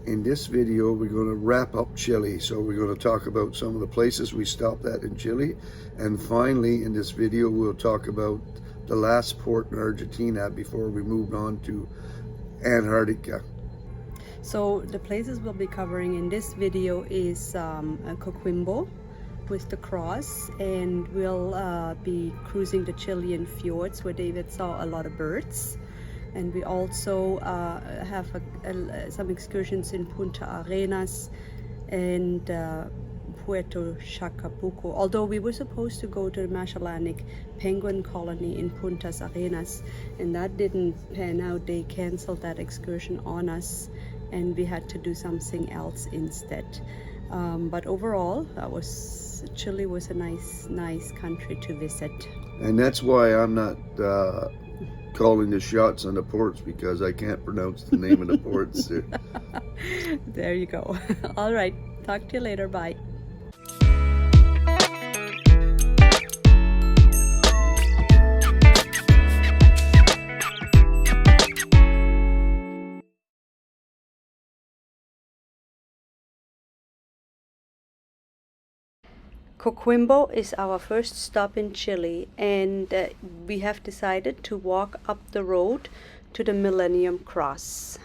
In this video, we're going to wrap up Chile. So we're going to talk about some of the places we stopped at in Chile. And finally, in this video, we'll talk about the last port in Argentina before we moved on to Antarctica. So the places we'll be covering in this video is Coquimbo with the cross, and we'll be cruising the Chilean fjords where David saw a lot of birds. And we also have some excursions in Punta Arenas and Puerto Chacabuco, although we were supposed to go to the Magellanic penguin colony in Punta Arenas, and that didn't pan out. They canceled that excursion on us and we had to do something else instead. But overall, Chile was a nice country to visit. And that's why I'm not calling the shots on the ports, because I can't pronounce the name of the ports. There you go. All right, talk to you later. Bye. Coquimbo is our first stop in Chile, and we have decided to walk up the road to the Millennium Cross.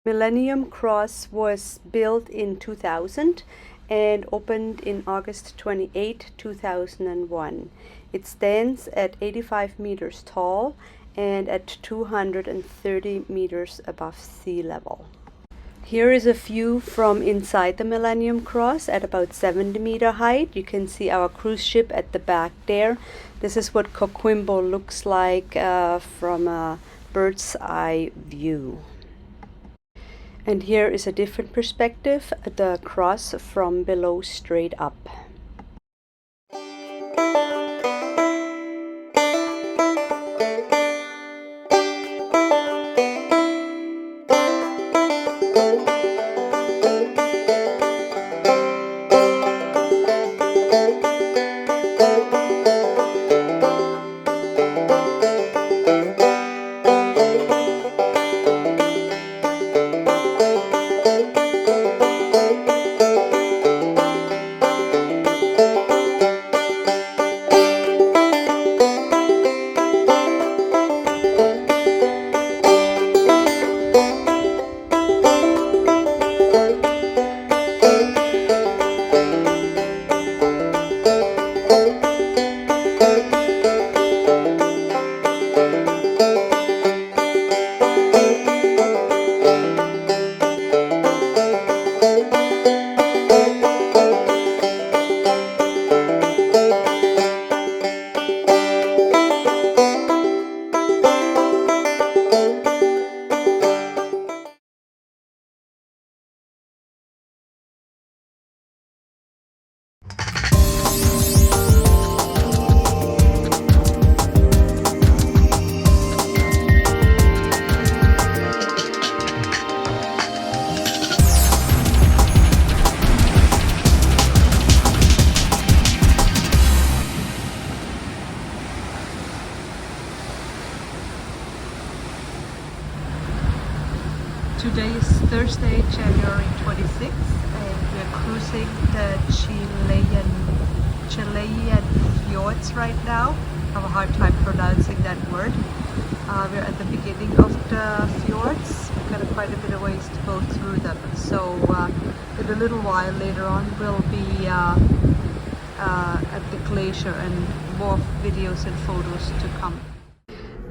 Millennium Cross was built in 2000 and opened in August 28, 2001. It stands at 85 meters tall and at 230 meters above sea level. Here is a view from inside the Millennium Cross at about 70-meter height. You can see our cruise ship at the back there. This is what Coquimbo looks like from a bird's eye view. And here is a different perspective, the cross from below straight up. Today is Thursday, January 26th, and we're cruising the Chilean fjords right now. I have a hard time pronouncing that word. We're at the beginning of the fjords. We've got quite a bit of ways to go through them. So in a little while later on we'll be at the glacier, and more videos and photos to come.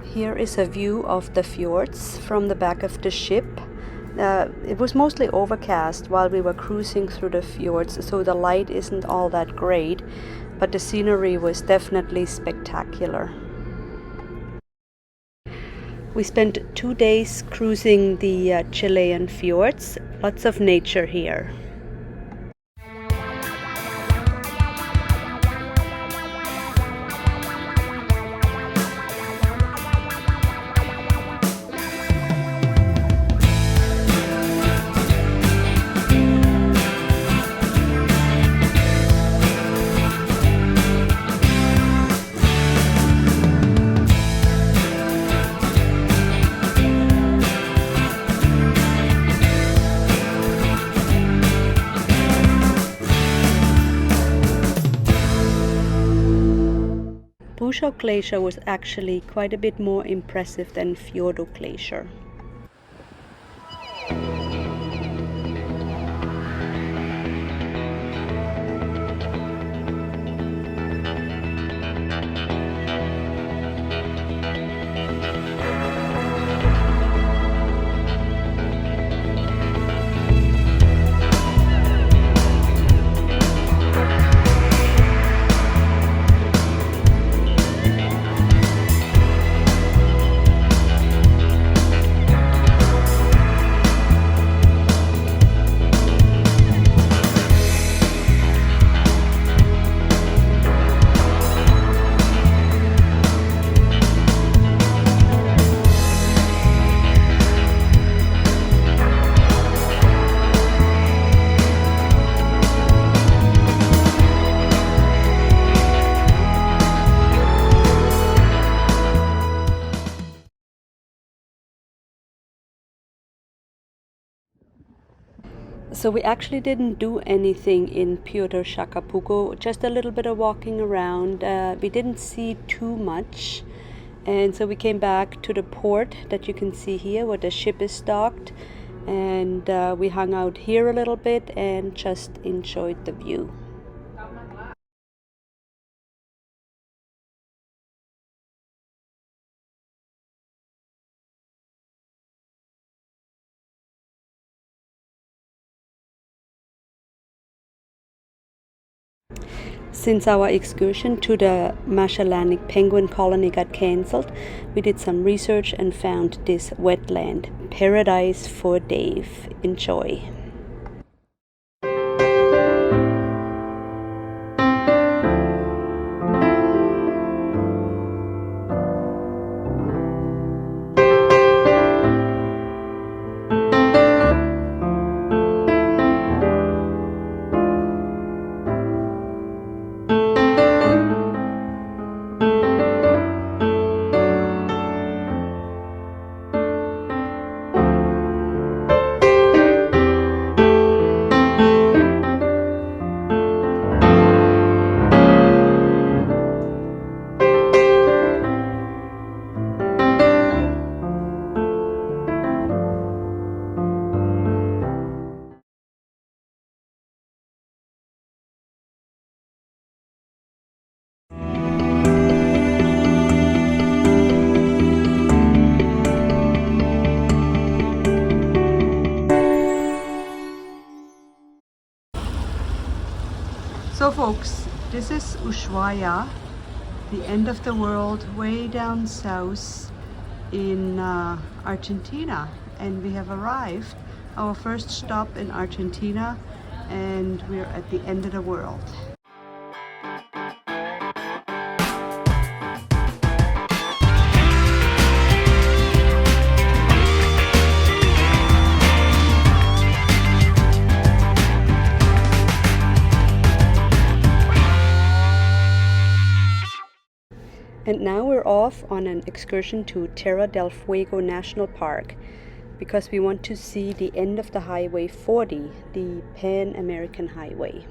Here is a view of the fjords from the back of the ship. It was mostly overcast while we were cruising through the fjords, so the light isn't all that great, but the scenery was definitely spectacular. We spent 2 days cruising the Chilean fjords. Lots of nature here. Bushow Glacier was actually quite a bit more impressive than Fjordo Glacier. So we actually didn't do anything in Piotr Shakapuko, just a little bit of walking around. We didn't see too much, and so we came back to the port that you can see here where the ship is docked, and we hung out here a little bit and just enjoyed the view. Since our excursion to the Magellanic penguin colony got cancelled, we did some research and found this wetland, paradise for Dave. Enjoy. So folks, this is Ushuaia, the end of the world, way down south in Argentina, and we have arrived. Our first stop in Argentina, and we're at the end of the world. And now we're off on an excursion to Terra del Fuego National Park because we want to see the end of the Highway 40, the Pan-American Highway.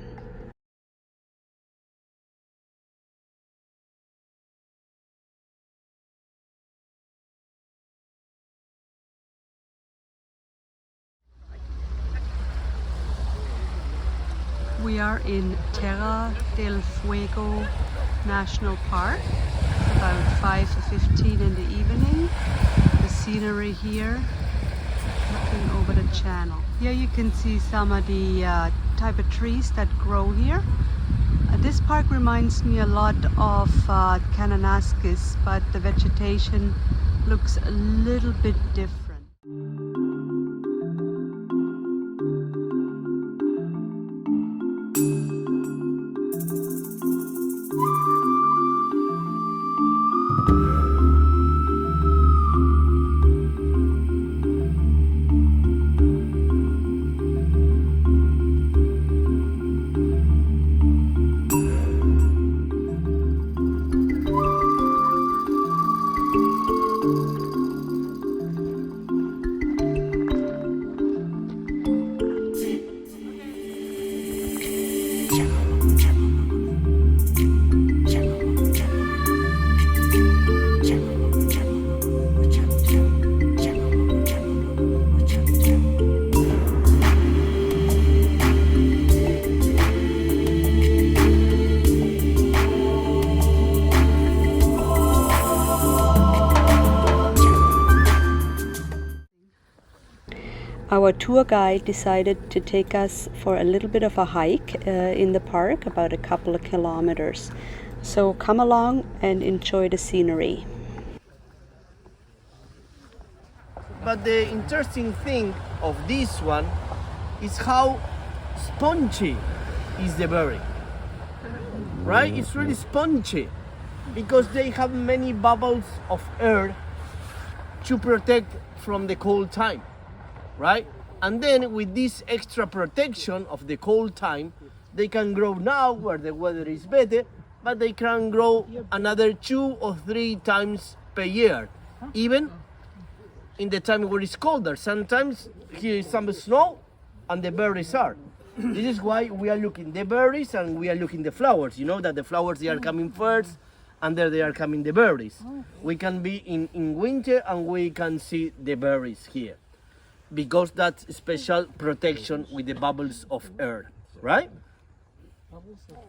We are in Terra del Fuego National Park, about 5:15 in the evening. The scenery here, looking over the channel. Here you can see some of the type of trees that grow here. This park reminds me a lot of Kananaskis, but the vegetation looks a little bit different. Our tour guide decided to take us for a little bit of a hike in the park, about a couple of kilometers. So come along and enjoy the scenery. But the interesting thing of this one is how spongy is the berry. Right? It's really spongy because they have many bubbles of air to protect from the cold time. Right? And then with this extra protection of the cold time, they can grow now where the weather is better, but they can grow another 2 or 3 times per year, even in the time where it's colder. Sometimes here is some snow and the berries are. This is why we are looking the berries and we are looking the flowers. You know that the flowers, they are coming first and then they are coming the berries. We can be in winter and we can see the berries here, because that's special protection with the bubbles of air, right?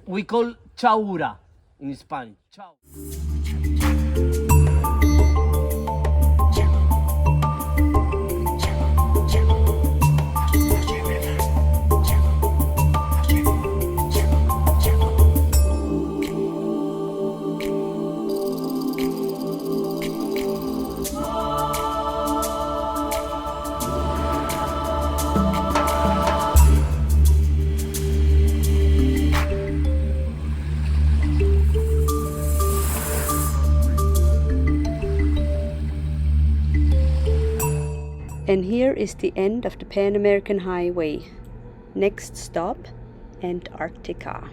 We call chaura in Spanish. Chau. And here is the end of the Pan American Highway. Next stop, Antarctica.